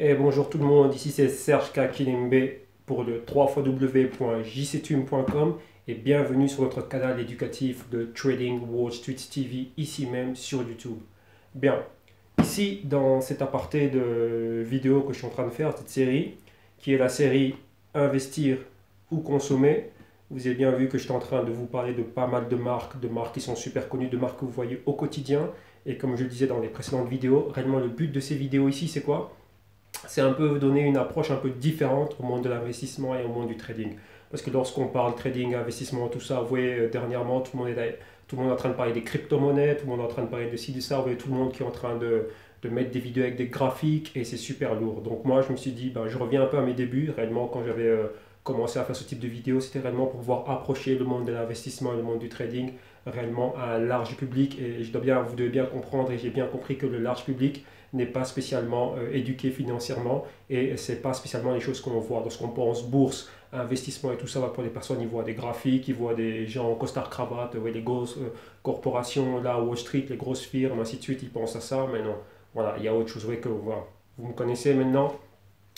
Et bonjour tout le monde, ici c'est Serge Kakilimbe pour le www.jctube.com et bienvenue sur notre canal éducatif de Trading Wall Street TV, ici même sur YouTube. Bien, ici dans cet aparté de vidéo que je suis en train de faire, cette série, qui est la série Investir ou consommer, vous avez bien vu que je suis en train de vous parler de pas mal de marques qui sont super connues, de marques que vous voyez au quotidien. Et comme je le disais dans les précédentes vidéos, réellement le but de ces vidéos ici c'est quoi? C'est un peu donner une approche un peu différente au monde de l'investissement et au monde du trading. Parce que lorsqu'on parle trading, investissement, tout ça, vous voyez, dernièrement, tout le monde est en train de parler des crypto-monnaies, tout le monde est en train de parler de ci, de ça, vous voyez, tout le monde qui est en train de mettre des vidéos avec des graphiques et c'est super lourd. Donc moi, je me suis dit, ben, je reviens un peu à mes débuts, réellement, quand j'avais commencé à faire ce type de vidéo, c'était réellement pour pouvoir approcher le monde de l'investissement et le monde du trading réellement à un large public. Et vous devez bien comprendre, et j'ai bien compris que le large public n'est pas spécialement éduqué financièrement et c'est pas spécialement les choses qu'on voit. Lorsqu'on pense bourse, investissement et tout ça, pour les personnes, ils voient des graphiques, ils voient des gens en costard cravate, ouais, les grosses corporations, là, Wall Street, les grosses firmes, ainsi de suite, ils pensent à ça, mais non. Voilà, il y a autre chose, ouais, que voilà. Vous me connaissez maintenant,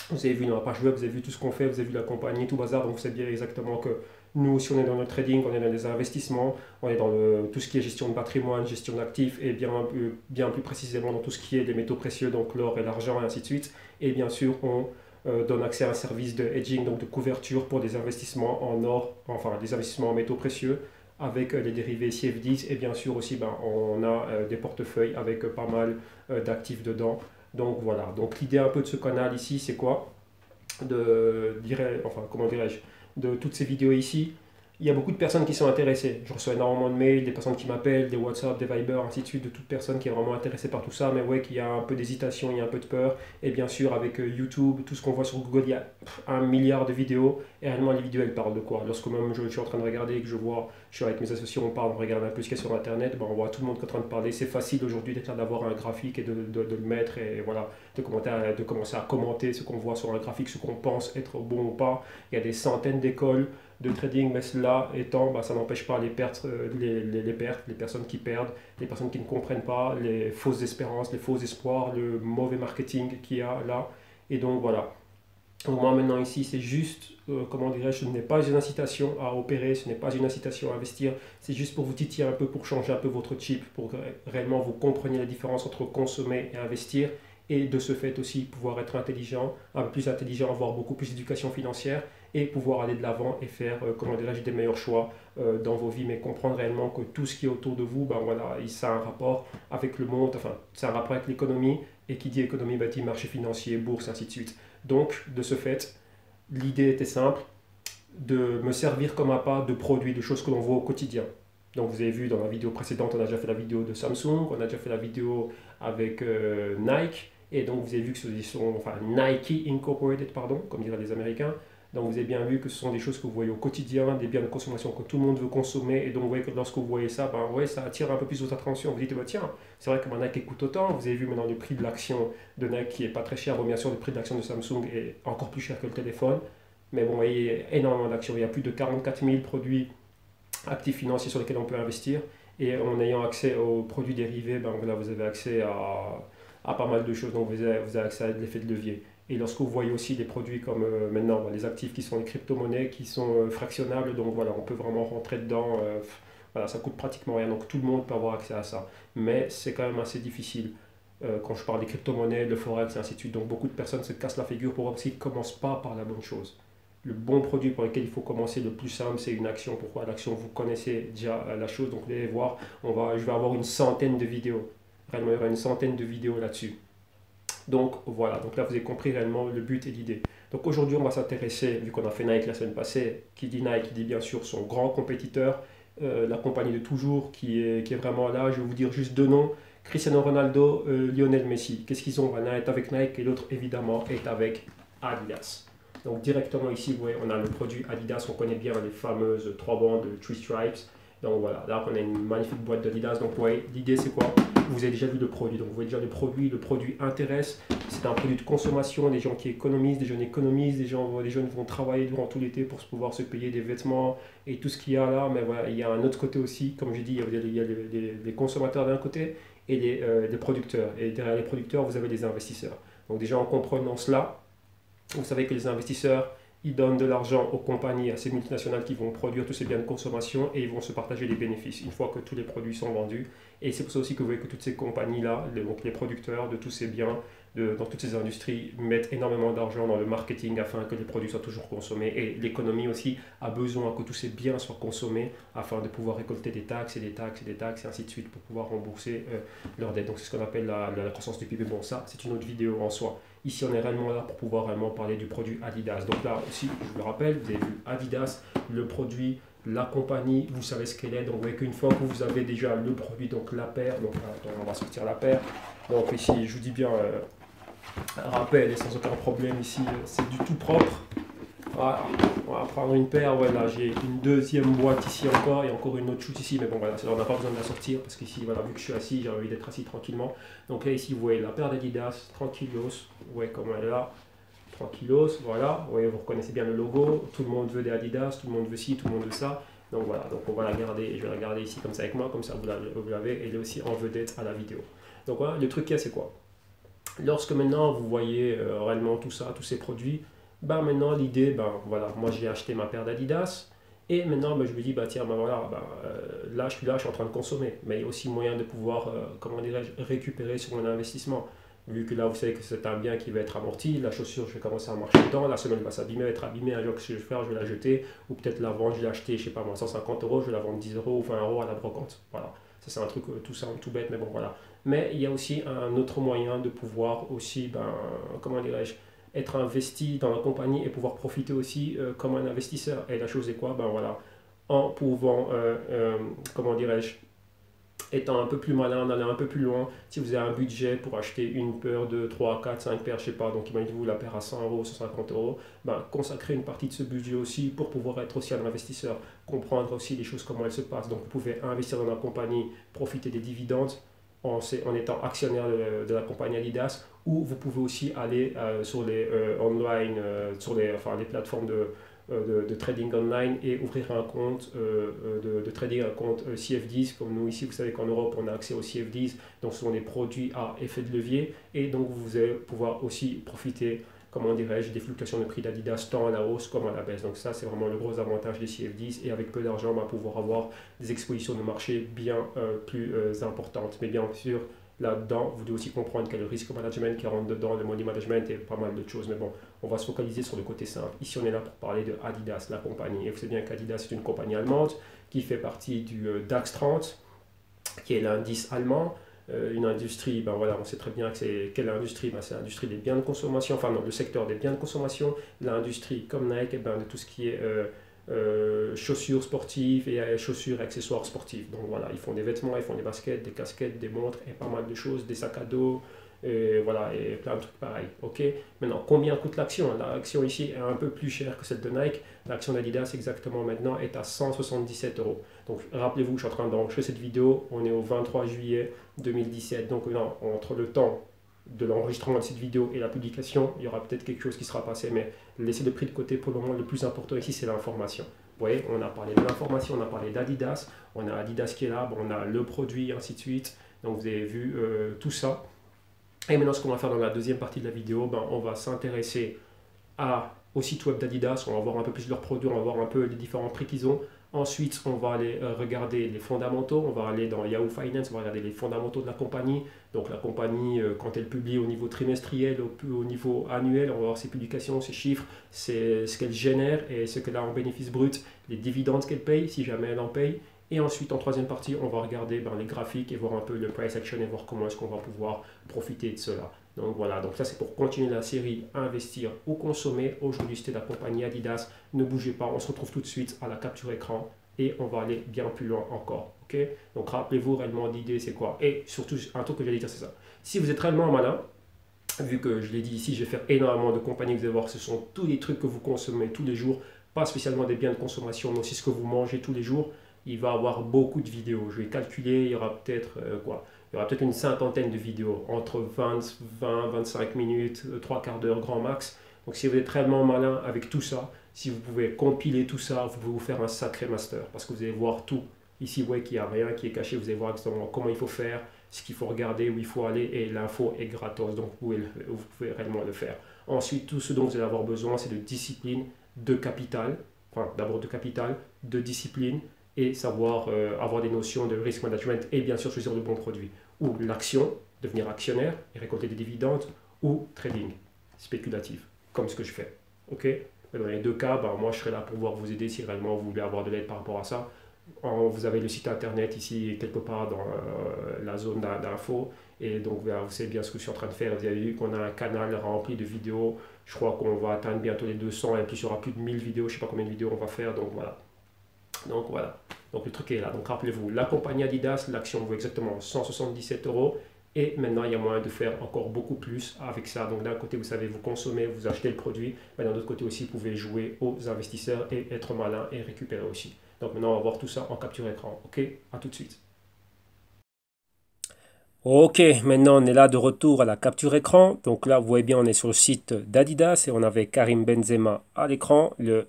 vous avez vu dans la page web, vous avez vu tout ce qu'on fait, vous avez vu la compagnie, tout bazar, donc vous savez bien exactement que nous, si on est dans le trading, on est dans les investissements, on est dans tout ce qui est gestion de patrimoine, gestion d'actifs, et bien plus précisément dans tout ce qui est des métaux précieux, donc l'or et l'argent, et ainsi de suite. Et bien sûr, on donne accès à un service de hedging, donc de couverture pour des investissements en or, enfin des investissements en métaux précieux, avec les dérivés CFDs, et bien sûr aussi, ben, on a des portefeuilles avec pas mal d'actifs dedans. Donc voilà, donc l'idée un peu de ce canal ici, c'est quoi? Comment dirais-je, de toutes ces vidéos ici, il y a beaucoup de personnes qui sont intéressées. Je reçois énormément de mails, des personnes qui m'appellent, des WhatsApp, des Viber, ainsi de suite, de toute personne qui est vraiment intéressée par tout ça, mais ouais, qu'il y a un peu d'hésitation, il y a un peu de peur. Et bien sûr, avec YouTube, tout ce qu'on voit sur Google, il y a un milliard de vidéos. Et réellement, les vidéos, elles parlent de quoi? Lorsque même je suis en train de regarder et que je suis avec mes associés, on parle, on regarde un peu ce qu'il y a sur Internet, ben, on voit tout le monde qui est en train de parler. C'est facile aujourd'hui d'être là, d'avoir un graphique et de le mettre et voilà, de commencer à commenter ce qu'on voit sur un graphique, ce qu'on pense être bon ou pas. Il y a des centaines d'écoles de trading, mais cela étant, bah, ça n'empêche pas les pertes, les personnes qui perdent, les personnes qui ne comprennent pas, les fausses espérances, les faux espoirs, le mauvais marketing qu'il y a là. Et donc voilà. Donc moi maintenant ici, c'est juste, comment dirais-je, ce n'est pas une incitation à opérer, ce n'est pas une incitation à investir, c'est juste pour vous titiller un peu, pour changer un peu votre chip, pour que réellement vous compreniez la différence entre consommer et investir, et de ce fait aussi pouvoir être intelligent, un peu plus intelligent, avoir beaucoup plus d'éducation financière, et pouvoir aller de l'avant et faire, comment dirais-je, des meilleurs choix dans vos vies, mais comprendre réellement que tout ce qui est autour de vous, ben voilà, ça a un rapport avec le monde, enfin, c'est un rapport avec l'économie, et qui dit économie, bah, dit marché financier, bourse, ainsi de suite. Donc, de ce fait, l'idée était simple, de me servir comme appât de produits, de choses que l'on voit au quotidien. Donc vous avez vu dans la vidéo précédente, on a déjà fait la vidéo de Samsung, on a déjà fait la vidéo avec Nike, et donc vous avez vu que ce sont, enfin Nike Incorporated, pardon, comme diraient les Américains. Donc vous avez bien vu que ce sont des choses que vous voyez au quotidien, des biens de consommation que tout le monde veut consommer, et donc vous voyez que lorsque vous voyez ça, ben ouais, ça attire un peu plus votre attention. Vous dites, bah, tiens, c'est vrai que ma Nike coûte autant, vous avez vu maintenant le prix de l'action de Nike qui est pas très cher, bon bien sûr le prix de l'action de Samsung est encore plus cher que le téléphone, mais bon, il y a énormément d'actions. Il y a plus de 44 000 produits actifs financiers sur lesquels on peut investir. Et en ayant accès aux produits dérivés, ben, là, vous avez accès à pas mal de choses. Donc, vous avez accès à l'effet de levier. Et lorsque vous voyez aussi des produits comme maintenant les actifs qui sont les crypto-monnaies, qui sont fractionnables, donc voilà, on peut vraiment rentrer dedans. Voilà, ça coûte pratiquement rien. Donc, tout le monde peut avoir accès à ça. Mais c'est quand même assez difficile. Quand je parle des crypto-monnaies, de forex et ainsi de suite. Donc, beaucoup de personnes se cassent la figure pour voir s'ils ne commencent pas par la bonne chose. Le bon produit pour lequel il faut commencer le plus simple, c'est une action. Pourquoi l'action? Vous connaissez déjà la chose, donc vous allez voir, je vais avoir une centaine de vidéos. Réellement, il y aura une centaine de vidéos là-dessus. Donc voilà, donc là vous avez compris réellement le but et l'idée. Donc aujourd'hui, on va s'intéresser, vu qu'on a fait Nike la semaine passée, qui dit Nike, qui dit bien sûr son grand compétiteur, la compagnie de toujours, qui est vraiment là. Je vais vous dire juste deux noms, Cristiano Ronaldo, Lionel Messi. Qu'est-ce qu'ils ont? L'un est avec Nike et l'autre évidemment est avec Adidas. Donc directement ici, vous voyez, on a le produit Adidas, on connaît bien les fameuses trois bandes, Three Stripes. Donc voilà, là on a une magnifique boîte d'Adidas. Donc vous voyez, l'idée c'est quoi? Vous avez déjà vu le produit, donc vous voyez déjà le produit intéresse. C'est un produit de consommation, des gens qui économisent, des jeunes économisent, des jeunes vont travailler durant tout l'été pour pouvoir se payer des vêtements et tout ce qu'il y a là. Mais voilà, il y a un autre côté aussi, comme je dis, il y a les consommateurs d'un côté et les producteurs. Et derrière les producteurs, vous avez les investisseurs. Donc déjà en comprenant cela, vous savez que les investisseurs, ils donnent de l'argent aux compagnies, à ces multinationales qui vont produire tous ces biens de consommation et ils vont se partager les bénéfices une fois que tous les produits sont vendus. Et c'est pour ça aussi que vous voyez que toutes ces compagnies-là, donc les producteurs de tous ces biens, dans toutes ces industries, mettent énormément d'argent dans le marketing afin que les produits soient toujours consommés. Et l'économie aussi a besoin que tous ces biens soient consommés afin de pouvoir récolter des taxes et des taxes et des taxes et ainsi de suite pour pouvoir rembourser leurs dettes. Donc c'est ce qu'on appelle la croissance du PIB. Bon, ça, c'est une autre vidéo en soi. Ici, on est réellement là pour pouvoir réellement parler du produit Adidas. Donc là aussi, je vous le rappelle, vous avez vu Adidas, le produit, la compagnie, vous savez ce qu'elle est. Donc, vous voyez qu'une fois que vous avez déjà le produit, donc la paire, donc attends, on va sortir la paire. Donc ici, je vous dis bien, rappel et sans aucun problème ici, c'est du tout propre. Voilà, on va prendre une paire, voilà, j'ai une deuxième boîte ici encore et encore une autre chute ici, mais bon voilà, on n'a pas besoin de la sortir parce qu'ici, voilà, vu que je suis assis, j'ai envie d'être assis tranquillement. Donc là ici, vous voyez la paire d'Adidas, tranquillos, vous voyez comment elle est là, tranquillos, voilà, vous voyez, vous reconnaissez bien le logo, tout le monde veut des Adidas, tout le monde veut ci, tout le monde veut ça. Donc voilà, donc on va la garder, je vais la garder ici comme ça avec moi, comme ça vous l'avez, elle est aussi en vedette à la vidéo. Donc voilà, le truc qu'il y a c'est quoi? Lorsque maintenant vous voyez réellement tout ça, tous ces produits, ben maintenant l'idée, ben voilà, moi j'ai acheté ma paire d'Adidas et maintenant ben, je me dis, bah tiens, ben voilà, là je suis en train de consommer, mais il y a aussi moyen de pouvoir, comment dirais-je, récupérer sur mon investissement. Vu que là vous savez que c'est un bien qui va être amorti, la chaussure je vais commencer à marcher dedans, la semelle va s'abîmer, être abîmée, un jour que je vais faire, je vais la jeter, ou peut-être la vendre, je l'ai acheté, je sais pas moi, 150 euros, je vais la vendre 10 euros ou 20 euros à la brocante. Voilà, ça c'est un truc tout simple, tout bête, mais bon voilà. Mais il y a aussi un autre moyen de pouvoir aussi, ben, comment dirais-je, être investi dans la compagnie et pouvoir profiter aussi comme un investisseur. Et la chose est quoi? Ben voilà, en pouvant, comment dirais-je, étant un peu plus malin, en allant un peu plus loin, si vous avez un budget pour acheter une paire de 3, 4, 5 paires, je sais pas, donc imaginez-vous la paire à 100 euros, 150 euros, ben, consacrez une partie de ce budget aussi pour pouvoir être aussi un investisseur, comprendre aussi les choses, comment elles se passent. Donc vous pouvez investir dans la compagnie, profiter des dividendes en étant actionnaire de la compagnie Adidas, ou vous pouvez aussi aller sur les online, sur les plateformes de trading online et ouvrir un compte de trading, un compte CFDs, comme nous ici, vous savez qu'en Europe on a accès aux CFDs, donc ce sont des produits à effet de levier, et donc vous allez pouvoir aussi profiter, comment dirais-je, des fluctuations de prix d'Adidas tant à la hausse comme à la baisse. Donc ça c'est vraiment le gros avantage des CFDs, et avec peu d'argent on va pouvoir avoir des expositions de marché bien plus importantes. Mais bien sûr, là-dedans, vous devez aussi comprendre qu'il y a le risk management qui rentre dedans, le money management et pas mal d'autres choses. Mais bon, on va se focaliser sur le côté simple. Ici, on est là pour parler de Adidas, la compagnie. Et vous savez bien qu'Adidas est une compagnie allemande qui fait partie du DAX 30, qui est l'indice allemand. Une industrie, ben voilà, on sait très bien que c'est quelle industrie, ben c'est l'industrie des biens de consommation, enfin non, le secteur des biens de consommation, l'industrie comme Nike, ben, de tout ce qui est chaussures sportives et chaussures et accessoires sportifs. Donc voilà, ils font des vêtements, ils font des baskets, des casquettes, des montres et pas mal de choses, des sacs à dos, et voilà, et plein de trucs pareils. Ok. Maintenant, combien coûte l'action? L'action ici est un peu plus chère que celle de Nike. L'action d'Adidas exactement maintenant est à 177 euros. Donc rappelez-vous, je suis en train d'enregistrer cette vidéo, on est au 23 juillet 2017. Donc non, entre le temps de l'enregistrement de cette vidéo et la publication, il y aura peut-être quelque chose qui sera passé, mais laissez le prix de côté. Pour le moment, le plus important ici, c'est l'information. Vous voyez, on a parlé de l'information, on a parlé d'Adidas, on a Adidas qui est là, on a le produit, ainsi de suite. Donc vous avez vu tout ça. Et maintenant, ce qu'on va faire dans la deuxième partie de la vidéo, ben, on va s'intéresser au site web d'Adidas, on va voir un peu plus de leurs produits, on va voir un peu les différents prix qu'ils ont. Ensuite, on va aller regarder les fondamentaux, on va aller dans Yahoo Finance, on va regarder les fondamentaux de la compagnie. Donc la compagnie, quand elle publie au niveau trimestriel, au niveau annuel, on va voir ses publications, ses chiffres, ce qu'elle génère et ce qu'elle a en bénéfice brut, les dividendes qu'elle paye, si jamais elle en paye. Et ensuite, en troisième partie, on va regarder les graphiques et voir un peu le price action et voir comment est-ce qu'on va pouvoir profiter de cela. Donc voilà, donc ça c'est pour continuer la série Investir ou consommer. Aujourd'hui, c'était la compagnie Adidas. Ne bougez pas, on se retrouve tout de suite à la capture écran et on va aller bien plus loin encore. Ok. Donc rappelez-vous réellement l'idée c'est quoi. Et surtout, un truc que j'allais dire c'est ça. Si vous êtes réellement malin, vu que je l'ai dit ici, je vais faire énormément de compagnies, vous allez voir, ce sont tous les trucs que vous consommez tous les jours, pas spécialement des biens de consommation, mais aussi ce que vous mangez tous les jours. Il va y avoir beaucoup de vidéos. Je vais calculer, il y aura peut-être il y aura peut-être une cinquantaine de vidéos, entre 20, 25 minutes, 3 quarts d'heure grand max. Donc si vous êtes réellement malin avec tout ça, si vous pouvez compiler tout ça, vous pouvez vous faire un sacré master, parce que vous allez voir tout. Ici, vous voyez qu'il n'y a rien qui est caché, vous allez voir exactement comment il faut faire, ce qu'il faut regarder, où il faut aller, et l'info est gratos, donc vous pouvez réellement le faire. Ensuite, tout ce dont vous allez avoir besoin, c'est de discipline, de capital, enfin d'abord de capital, de discipline, et savoir avoir des notions de risk management, et bien sûr choisir le bon produit. Ou l'action, devenir actionnaire et récolter des dividendes, ou trading, spéculatif, comme ce que je fais. Ok? Dans les deux cas, moi je serai là pour pouvoir vous aider si réellement vous voulez avoir de l'aide par rapport à ça. Vous avez le site internet ici quelque part dans la zone d'info, et donc vous savez bien ce que je suis en train de faire. Vous avez vu qu'on a un canal rempli de vidéos. Je crois qu'on va atteindre bientôt les 200 et puis il y aura plus de 1000 vidéos. Je ne sais pas combien de vidéos on va faire, donc voilà. Donc le truc est là. Donc rappelez-vous, la compagnie Adidas, l'action vaut exactement 177 euros. Et maintenant, il y a moyen de faire encore beaucoup plus avec ça. Donc d'un côté, vous savez, vous consommez, vous achetez le produit. Mais d'un autre côté aussi, vous pouvez jouer aux investisseurs et être malin et récupérer aussi. Donc maintenant, on va voir tout ça en capture écran. Ok, à tout de suite. Ok, maintenant on est là de retour à la capture écran. Donc là, vous voyez bien, on est sur le site d'Adidas et on avait Karim Benzema à l'écran, le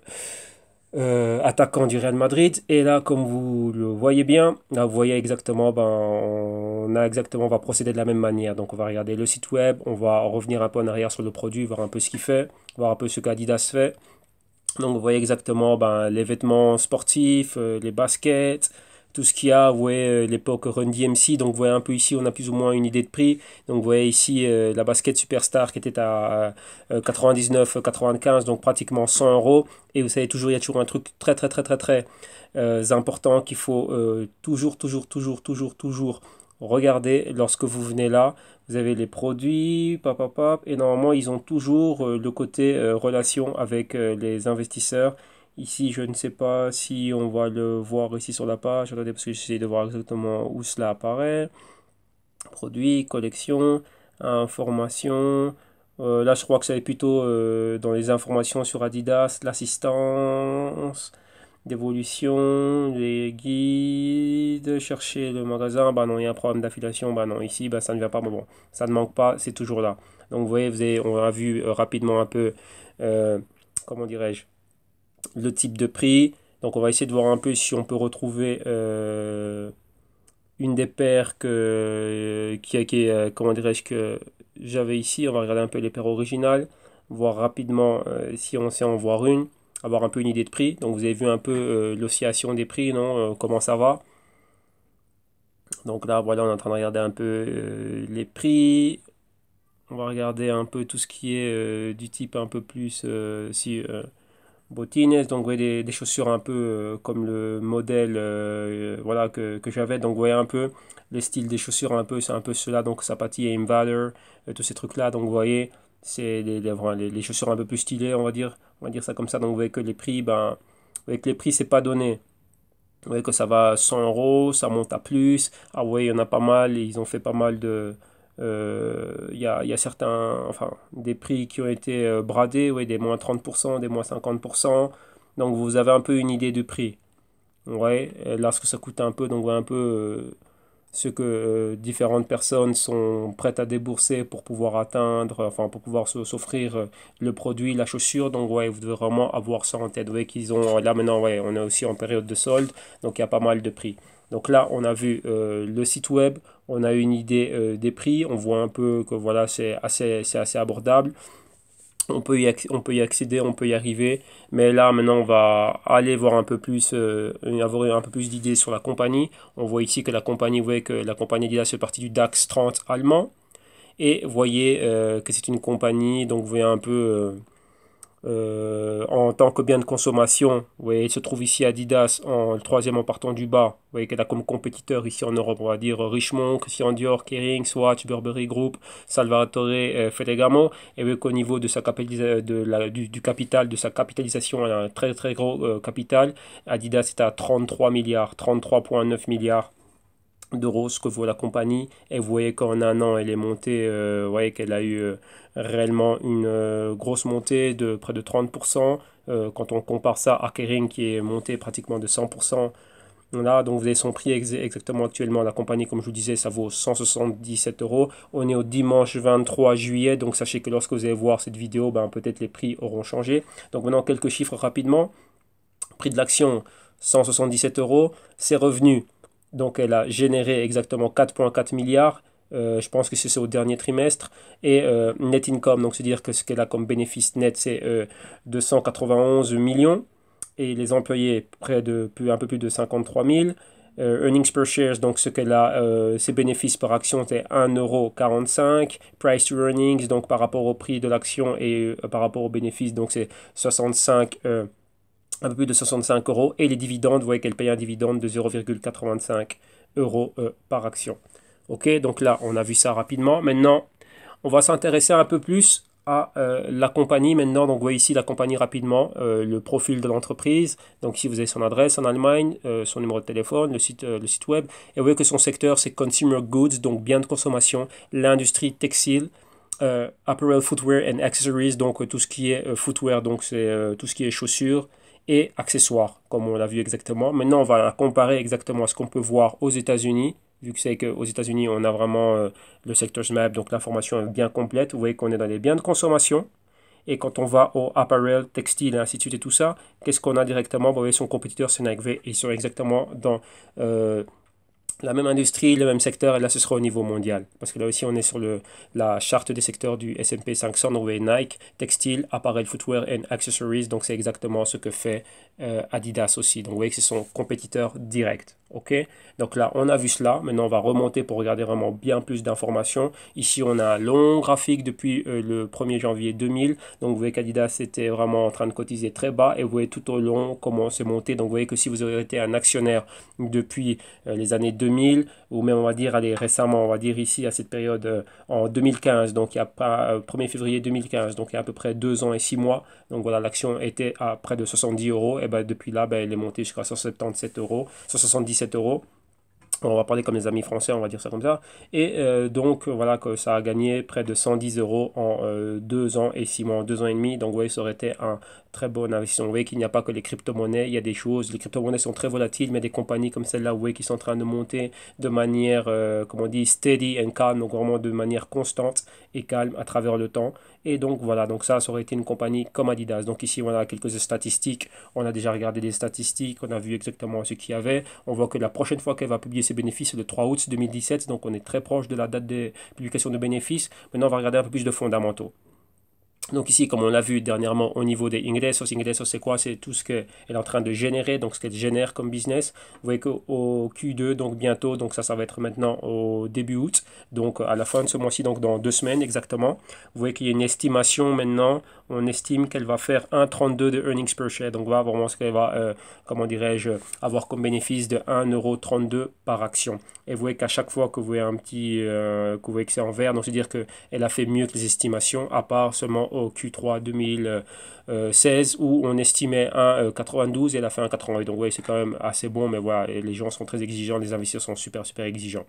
attaquant du Real Madrid. Et là, comme vous le voyez bien, là, vous voyez exactement, on va procéder de la même manière. Donc on va regarder le site web, on va revenir un peu en arrière sur le produit, voir un peu ce qu'il fait, voir un peu ce qu'Adidas fait. Donc vous voyez exactement les vêtements sportifs, les baskets, tout ce qu'il y a. Vous voyez l'époque Run DMC. Donc vous voyez un peu ici, on a plus ou moins une idée de prix. Donc vous voyez ici la basket Superstar qui était à 99,95, donc pratiquement 100 euros. Et vous savez, toujours, il y a toujours un truc très très très très très important qu'il faut toujours regarder lorsque vous venez là. Vous avez les produits, et normalement ils ont toujours le côté relation avec les investisseurs. Ici, je ne sais pas si on va le voir ici sur la page. Regardez, parce que j'essaie de voir exactement où cela apparaît. Produits, collection, information. Là, je crois que c'est plutôt dans les informations sur Adidas, l'assistance d'évolution, les guides, chercher le magasin, non, il y a un problème d'affiliation, non, ici, ça ne vient pas, mais bon, ça ne manque pas, c'est toujours là. Donc, vous voyez, on a vu rapidement un peu, comment dirais-je, le type de prix. Donc, on va essayer de voir un peu si on peut retrouver une des paires comment dirais-je, que j'avais ici. On va regarder un peu les paires originales, voir rapidement si on sait en voir une, avoir un peu une idée de prix. Donc vous avez vu un peu l'oscillation des prix, non? Comment ça va. Donc là, voilà, on est en train de regarder un peu les prix. On va regarder un peu tout ce qui est du type un peu plus bottines. Donc vous voyez des chaussures un peu comme le modèle voilà, que j'avais. Donc vous voyez un peu le style des chaussures, un peu, c'est un peu cela. Donc Sapati et Invader, tous ces trucs-là. Donc vous voyez, c'est voilà, les chaussures un peu plus stylées, on va dire ça comme ça. Donc vous voyez que les prix, avec les prix, c'est pas donné. Vous voyez que ça va à 100 euros, ça monte à plus. Ah oui, il y en a pas mal, ils ont fait pas mal de... il y a certains, enfin, des prix qui ont été bradés, ouais, des moins 30%, des moins 50%. Donc vous avez un peu une idée du prix. Ouais, et là, ce que ça coûte un peu, donc vous voyez un peu ce que différentes personnes sont prêtes à débourser pour pouvoir atteindre, enfin pour pouvoir s'offrir le produit, la chaussure. Donc ouais, vous devez vraiment avoir ça en tête. Vous voyez qu'ils ont, là maintenant, ouais, on est aussi en période de solde, donc il y a pas mal de prix. Donc là, on a vu le site web, on a une idée des prix, on voit un peu que voilà, c'est assez abordable. On peut y accéder, on peut y arriver. Mais là, maintenant, on va aller voir un peu plus, avoir un peu plus d'idées sur la compagnie. On voit ici que la compagnie, vous voyez que la compagnie Adidas fait partie du DAX 30 allemand. Et vous voyez que c'est une compagnie, donc vous voyez un peu en tant que bien de consommation, vous voyez, il se trouve ici Adidas, le troisième en partant du bas. Vous voyez qu'elle a comme compétiteur ici en Europe, on va dire Richemont, Christian Dior, Kering, Swatch, Burberry Group, Salvatore Ferragamo. Et vous voyez qu'au niveau de du capital, de sa capitalisation, elle a un très très gros capital. Adidas est à 33 milliards, 33,9 milliards d'euros, ce que vaut la compagnie. Et vous voyez qu'en un an, elle est montée, vous voyez qu'elle a eu réellement une grosse montée de près de 30%. Quand on compare ça à Kering qui est monté pratiquement de 100%. Là, donc vous avez son prix exactement actuellement. La compagnie, comme je vous disais, ça vaut 177 euros. On est au dimanche 23 juillet, donc sachez que lorsque vous allez voir cette vidéo, peut-être les prix auront changé. Donc maintenant, quelques chiffres rapidement. Prix de l'action, 177 euros. Ses revenus, Donc elle a généré exactement 4,4 milliards. Je pense que c'est ça au dernier trimestre. Et net income, donc c'est-à-dire que ce qu'elle a comme bénéfice net, c'est 291 millions. Et les employés, un peu plus de 53 000. Earnings per share, donc ce qu'elle a, ses bénéfices par action, c'est 1,45 €. Price to earnings, donc par rapport au prix de l'action et par rapport aux bénéfices, donc c'est 65, un peu plus de 65 euros. Et les dividendes, vous voyez qu'elle paye un dividende de 0,85 euros par action. Ok, donc là, on a vu ça rapidement. Maintenant, on va s'intéresser un peu plus à la compagnie maintenant. Donc, vous voyez ici la compagnie rapidement, le profil de l'entreprise. Donc, ici, vous avez son adresse en Allemagne, son numéro de téléphone, le site web. Et vous voyez que son secteur, c'est consumer goods, donc biens de consommation, l'industrie textile, apparel, footwear and accessories, donc tout ce qui est footwear, donc c'est tout ce qui est chaussures et accessoires, comme on l'a vu exactement. Maintenant, on va comparer exactement à ce qu'on peut voir aux États-Unis, vu que c'est qu'aux États-Unis, on a vraiment le secteur map, donc l'information est bien complète. Vous voyez qu'on est dans les biens de consommation. Et quand on va au apparel, textile, et ainsi de suite et tout ça, qu'est-ce qu'on a directement? Vous voyez, son compétiteur, c'est Nike. Ils sont exactement dans la même industrie, le même secteur, et là ce sera au niveau mondial. Parce que là aussi on est sur la charte des secteurs du S&P 500, donc vous voyez Nike, textile, apparel, footwear and accessories, donc c'est exactement ce que fait Adidas aussi. Donc vous voyez que c'est son compétiteur direct. Ok, donc là on a vu cela, maintenant on va remonter pour regarder vraiment bien plus d'informations. Ici on a un long graphique depuis le 1er janvier 2000, donc vous voyez qu'Adidas était vraiment en train de cotiser très bas, et vous voyez tout au long comment c'est monté. Donc vous voyez que si vous avez été un actionnaire depuis les années 2000, ou même on va dire allez, récemment, on va dire ici à cette période en 2015, donc il y a pas 1er février 2015, donc il y a à peu près 2 ans et 6 mois, donc voilà, l'action était à près de 70 euros, et ben depuis là ben, elle est montée jusqu'à 177 euros, 177 euros. On va parler comme les amis français, on va dire ça comme ça. Et donc voilà que ça a gagné près de 110 euros en 2 ans et 6 mois, en 2 ans et demi. Donc vous voyez, ça aurait été un très bon investissement. Vous voyez qu'il n'y a pas que les crypto-monnaies, il y a des choses. Les crypto-monnaies sont très volatiles, mais des compagnies comme celle-là, vous voyez, qui sont en train de monter de manière, comme on dit, steady and calm, donc vraiment de manière constante et calme à travers le temps. Et donc voilà, donc ça aurait été une compagnie comme Adidas. Donc ici, on a quelques statistiques. On a déjà regardé des statistiques, on a vu exactement ce qu'il y avait. On voit que la prochaine fois qu'elle va publier ses bénéfices, c'est le 3 août 2017. Donc on est très proche de la date de publication de bénéfices. Maintenant, on va regarder un peu plus de fondamentaux. Donc ici, comme on l'a vu dernièrement au niveau des ingressos c'est quoi? C'est tout ce qu'elle est en train de générer, donc ce qu'elle génère comme business. Vous voyez qu'au Q2, donc bientôt, donc ça va être maintenant au début août, donc à la fin de ce mois-ci, donc dans 2 semaines exactement. Vous voyez qu'il y a une estimation maintenant, on estime qu'elle va faire 1,32 de earnings per share, donc voilà vraiment ce qu'elle va, comment dirais-je, avoir comme bénéfice de 1,32 € par action. Et vous voyez qu'à chaque fois que vous voyez que vous voyez que c'est en vert, donc c'est-à-dire qu'elle a fait mieux que les estimations, à part seulement au Q3 2016 où on estimait 1,92 et elle a fait 1,88. Donc oui, c'est quand même assez bon, mais voilà, les gens sont très exigeants, les investisseurs sont super exigeants.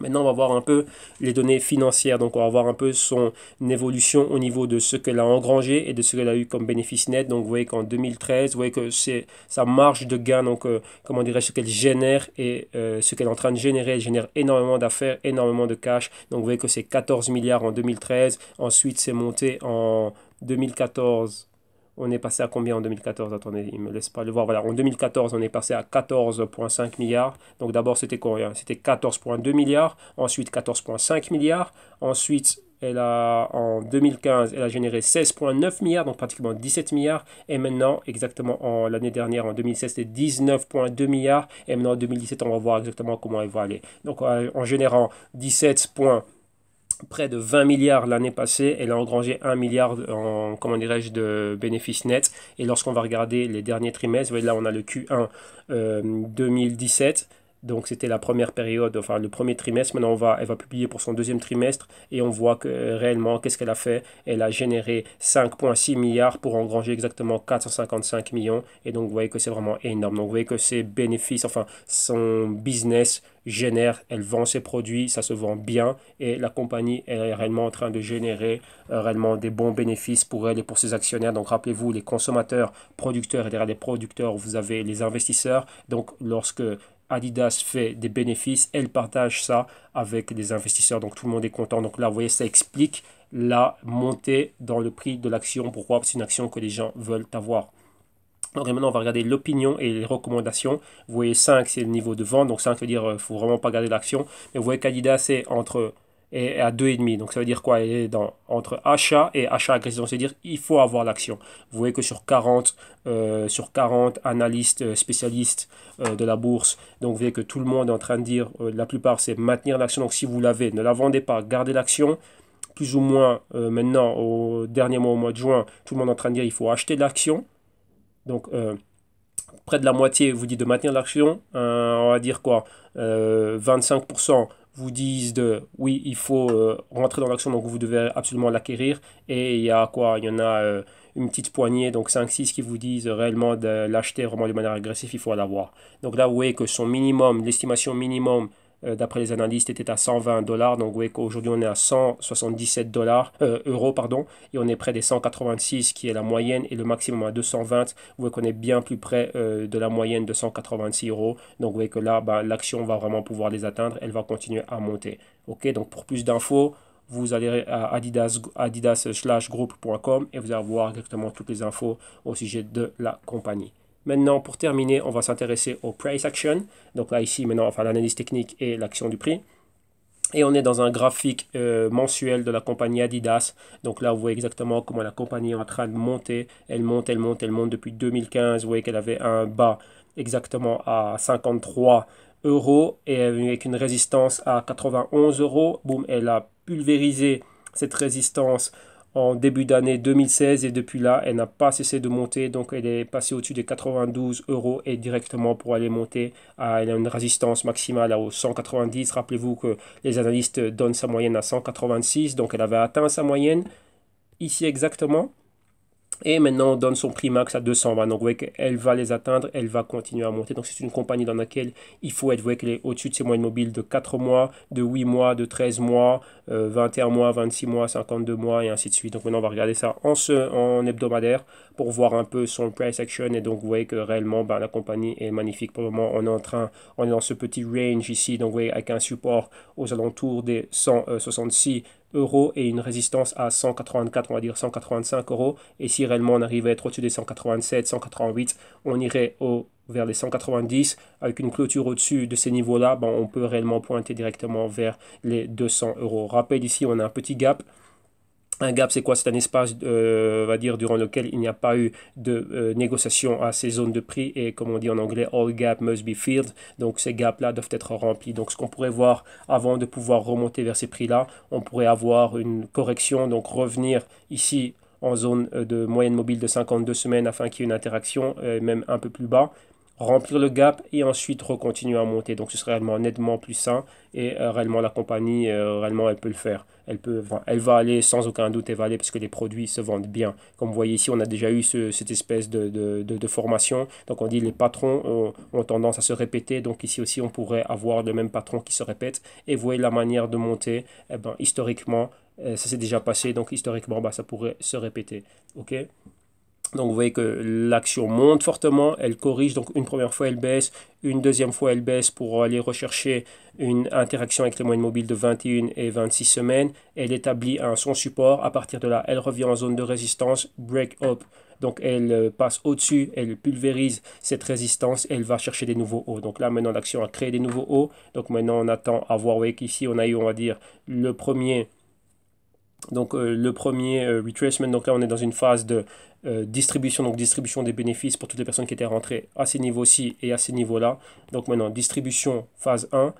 Maintenant, on va voir un peu les données financières. Donc, on va voir un peu son évolution au niveau de ce qu'elle a engrangé et de ce qu'elle a eu comme bénéfice net. Donc, vous voyez qu'en 2013, vous voyez que c'est sa marge de gain, donc comment dirais-je, ce qu'elle génère et ce qu'elle est en train de générer. Elle génère énormément d'affaires, énormément de cash. Donc, vous voyez que c'est 14 milliards en 2013. Ensuite, c'est monté en 2014. On est passé à combien en 2014? Attendez, il ne me laisse pas le voir. Voilà, en 2014, on est passé à 14,5 milliards. Donc d'abord, c'était combien? C'était 14,2 milliards. Ensuite, 14,5 milliards. Ensuite, en 2015, elle a généré 16,9 milliards, donc pratiquement 17 milliards. Et maintenant, exactement l'année dernière, en 2016, c'était 19,2 milliards. Et maintenant, en 2017, on va voir exactement comment elle va aller. Donc en générant 17 près de 20 milliards l'année passée, elle a engrangé 1 milliard en, comment dirais-je, de bénéfices nets. Et lorsqu'on va regarder les derniers trimestres, vous voyez, là on a le Q1 2017. Donc c'était la première période, enfin le premier trimestre. Maintenant elle va publier pour son deuxième trimestre et on voit que réellement, qu'est-ce qu'elle a fait? Elle a généré 5,6 milliards pour engranger exactement 455 millions. Et donc vous voyez que c'est vraiment énorme. Donc vous voyez que ses bénéfices, enfin son business génère, elle vend ses produits, ça se vend bien et la compagnie est réellement en train de générer réellement des bons bénéfices pour elle et pour ses actionnaires. Donc rappelez-vous, les consommateurs, producteurs et derrière les producteurs, vous avez les investisseurs. Donc lorsque Adidas fait des bénéfices, elle partage ça avec des investisseurs, donc tout le monde est content. Donc là, vous voyez, ça explique la montée dans le prix de l'action. Pourquoi? C'est une action que les gens veulent avoir. Donc maintenant, on va regarder l'opinion et les recommandations. Vous voyez 5, c'est le niveau de vente. Donc 5 veut dire qu'il ne faut vraiment pas garder l'action. Mais vous voyez qu'Adidas est à 2,5. Donc ça veut dire quoi? Elle est entre achat et achat agressif. Donc c'est-à-dire qu'il faut avoir l'action. Vous voyez que sur 40 analystes spécialistes de la bourse, donc vous voyez que tout le monde est en train de dire, la plupart, c'est maintenir l'action. Donc si vous l'avez, ne la vendez pas, gardez l'action. Plus ou moins maintenant, au dernier mois, au mois de juin, tout le monde est en train de dire qu'il faut acheter de l'action. Donc, près de la moitié vous dit de maintenir l'action. On va dire quoi? 25% vous disent de oui, il faut rentrer dans l'action, donc vous devez absolument l'acquérir. Et il y a quoi? Il y en a une petite poignée, donc 5-6 qui vous disent réellement de l'acheter vraiment de manière agressive, il faut l'avoir. Donc là, vous voyez que son minimum, l'estimation minimum d'après les analystes, était à 120 dollars. Donc, vous voyez qu'aujourd'hui, on est à 177 euros, pardon, et on est près des 186 qui est la moyenne et le maximum à 220. Vous voyez qu'on est bien plus près de la moyenne de 186 euros. Donc, vous voyez que là, l'action va vraiment pouvoir les atteindre. Elle va continuer à monter. OK, donc pour plus d'infos, vous allez à adidas/group.com et vous allez voir exactement toutes les infos au sujet de la compagnie. Maintenant, pour terminer, on va s'intéresser au price action. Donc là, ici, maintenant, enfin, l'analyse technique et l'action du prix. Et on est dans un graphique mensuel de la compagnie Adidas. Donc là, vous voyez exactement comment la compagnie est en train de monter. Elle monte, elle monte, elle monte depuis 2015. Vous voyez qu'elle avait un bas exactement à 53 euros et avec une résistance à 91 euros. Boum, elle a pulvérisé cette résistance en début d'année 2016 et depuis là, elle n'a pas cessé de monter. Donc, elle est passée au-dessus des 92 euros et directement pour aller monter, elle a une résistance maximale aux 190. Rappelez-vous que les analystes donnent sa moyenne à 186. Donc, elle avait atteint sa moyenne ici exactement. Et maintenant, on donne son prix max à 220. Donc, vous voyez qu'elle va les atteindre, elle va continuer à monter. Donc, c'est une compagnie dans laquelle il faut être, vous voyez qu'elle est au-dessus de ses moyennes mobiles de 4 mois, de 8 mois, de 13 mois, 21 mois, 26 mois, 52 mois et ainsi de suite. Donc, maintenant, on va regarder ça en hebdomadaire pour voir un peu son price action. Et donc, vous voyez que réellement, la compagnie est magnifique. Pour le moment, on est dans ce petit range ici. Donc, vous voyez, avec un support aux alentours des 166 euros et une résistance à 184, on va dire 185 euros. Et si réellement on arrive à être au-dessus des 187, 188, on irait vers les 190 avec une clôture au-dessus de ces niveaux-là. On peut réellement pointer directement vers les 200 euros. Rappel ici, on a un petit gap. Un gap, c'est quoi? C'est un espace, on va dire, durant lequel il n'y a pas eu de négociation à ces zones de prix. Et comme on dit en anglais, all gap must be filled. Donc ces gaps-là doivent être remplis. Donc ce qu'on pourrait voir avant de pouvoir remonter vers ces prix-là, on pourrait avoir une correction, donc revenir ici en zone de moyenne mobile de 52 semaines afin qu'il y ait une interaction, même un peu plus bas, remplir le gap et ensuite recontinuer à monter. Donc ce serait réellement nettement plus sain et réellement la compagnie, réellement elle peut le faire. Elle va aller sans aucun doute, elle va aller parce que les produits se vendent bien. Comme vous voyez ici, on a déjà eu cette espèce de formation. Donc on dit les patrons ont tendance à se répéter. Donc ici aussi, on pourrait avoir le même patron qui se répète. Et vous voyez la manière de monter, historiquement, ça s'est déjà passé. Donc historiquement, ça pourrait se répéter. OK? Donc vous voyez que l'action monte fortement, elle corrige, donc une première fois elle baisse, une deuxième fois elle baisse pour aller rechercher une interaction avec les moyennes mobiles de 21 et 26 semaines. Elle établit son support, à partir de là elle revient en zone de résistance, break up. Donc elle passe au-dessus, elle pulvérise cette résistance, elle va chercher des nouveaux hauts. Donc là maintenant l'action a créé des nouveaux hauts, donc maintenant on attend à voir, vous voyez qu'ici on a eu, on va dire, le premier retracement. Donc là on est dans une phase de distribution, donc distribution des bénéfices pour toutes les personnes qui étaient rentrées à ces niveaux-ci et à ces niveaux-là. Donc maintenant distribution phase 1,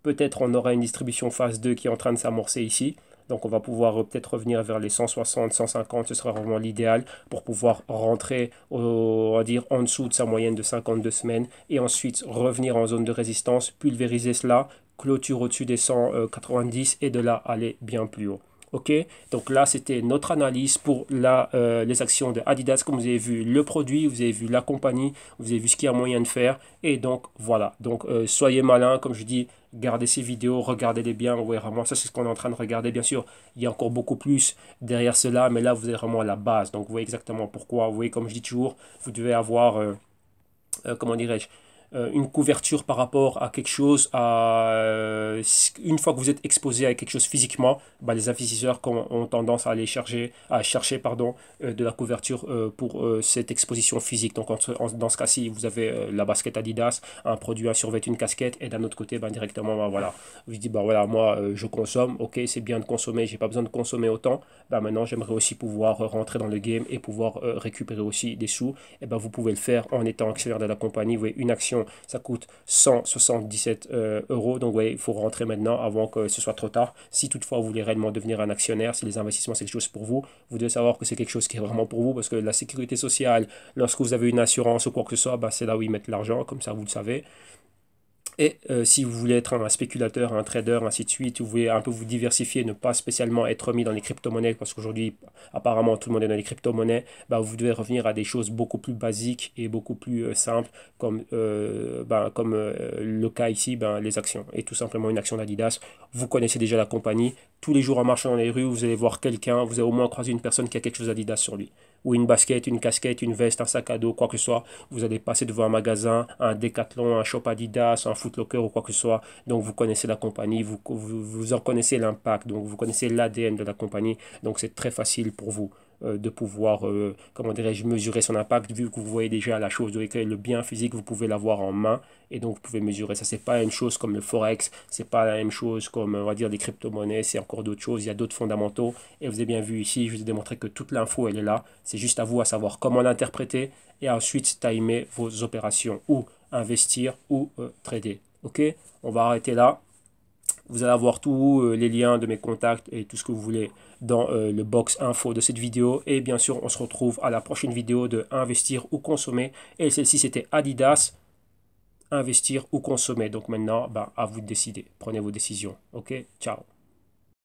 peut-être on aura une distribution phase 2 qui est en train de s'amorcer ici. Donc on va pouvoir peut-être revenir vers les 160, 150, ce sera vraiment l'idéal pour pouvoir rentrer, on va dire, en dessous de sa moyenne de 52 semaines et ensuite revenir en zone de résistance, pulvériser cela, clôture au-dessus des 190 et de là aller bien plus haut. OK, donc là c'était notre analyse pour les actions de Adidas. Comme vous avez vu le produit, vous avez vu la compagnie, vous avez vu ce qu'il y a moyen de faire. Et donc voilà, donc soyez malin, comme je dis, gardez ces vidéos, regardez-les bien. Vous voyez vraiment, ça c'est ce qu'on est en train de regarder. Bien sûr, il y a encore beaucoup plus derrière cela, mais là vous êtes vraiment à la base. Donc vous voyez exactement pourquoi. Vous voyez, comme je dis toujours, vous devez avoir, comment dirais-je, une couverture par rapport à quelque chose, une fois que vous êtes exposé à quelque chose physiquement, bah, les investisseurs ont tendance à aller chercher pardon, de la couverture pour cette exposition physique. Donc dans ce cas-ci, vous avez la basket Adidas, un produit, un survêt, une casquette, et d'un autre côté, bah, directement, bah, voilà, vous dites, bah, voilà, moi, je consomme, ok, c'est bien de consommer, j'ai pas besoin de consommer autant, bah, maintenant, j'aimerais aussi pouvoir rentrer dans le game et pouvoir récupérer aussi des sous, et ben vous pouvez le faire en étant actionnaire de la compagnie. Vous voyez, une action, ça coûte 177 euros. Donc, vous voyez, il faut rentrer maintenant avant que ce soit trop tard. Si toutefois vous voulez réellement devenir un actionnaire, si les investissements c'est quelque chose pour vous, vous devez savoir que c'est quelque chose qui est vraiment pour vous parce que la sécurité sociale, lorsque vous avez une assurance ou quoi que ce soit, bah, c'est là où ils mettent l'argent, comme ça vous le savez. Et si vous voulez être un spéculateur, un trader, ainsi de suite, vous voulez un peu vous diversifier, ne pas spécialement être mis dans les crypto-monnaies, parce qu'aujourd'hui, apparemment, tout le monde est dans les crypto-monnaies, bah, vous devez revenir à des choses beaucoup plus basiques et beaucoup plus simples, comme le cas ici, ben, les actions. Et tout simplement une action d'Adidas, vous connaissez déjà la compagnie. Tous les jours en marchant dans les rues, vous allez voir quelqu'un, vous allez au moins croiser une personne qui a quelque chose d'Adidas sur lui. Ou une basket, une casquette, une veste, un sac à dos, quoi que ce soit. Vous allez passer devant un magasin, un Decathlon, un Shop Adidas, un Foot Locker ou quoi que ce soit. Donc vous connaissez la compagnie, vous en connaissez l'impact, donc vous connaissez l'ADN de la compagnie. Donc c'est très facile pour vous de pouvoir, comment dirais-je, mesurer son impact, vu que vous voyez déjà la chose, le bien physique, vous pouvez l'avoir en main, et donc vous pouvez mesurer ça. C'est pas une chose comme le Forex, c'est pas la même chose comme, on va dire, les crypto-monnaies, c'est encore d'autres choses, il y a d'autres fondamentaux, et vous avez bien vu ici, je vous ai démontré que toute l'info, elle est là, c'est juste à vous à savoir comment l'interpréter, et ensuite timer vos opérations, ou investir, ou trader. Ok, on va arrêter là. Vous allez avoir tous les liens de mes contacts et tout ce que vous voulez dans le box info de cette vidéo. Et bien sûr, on se retrouve à la prochaine vidéo de investir ou consommer. Et celle-ci, c'était Adidas, investir ou consommer. Donc maintenant, bah, à vous de décider. Prenez vos décisions. Ok, ciao.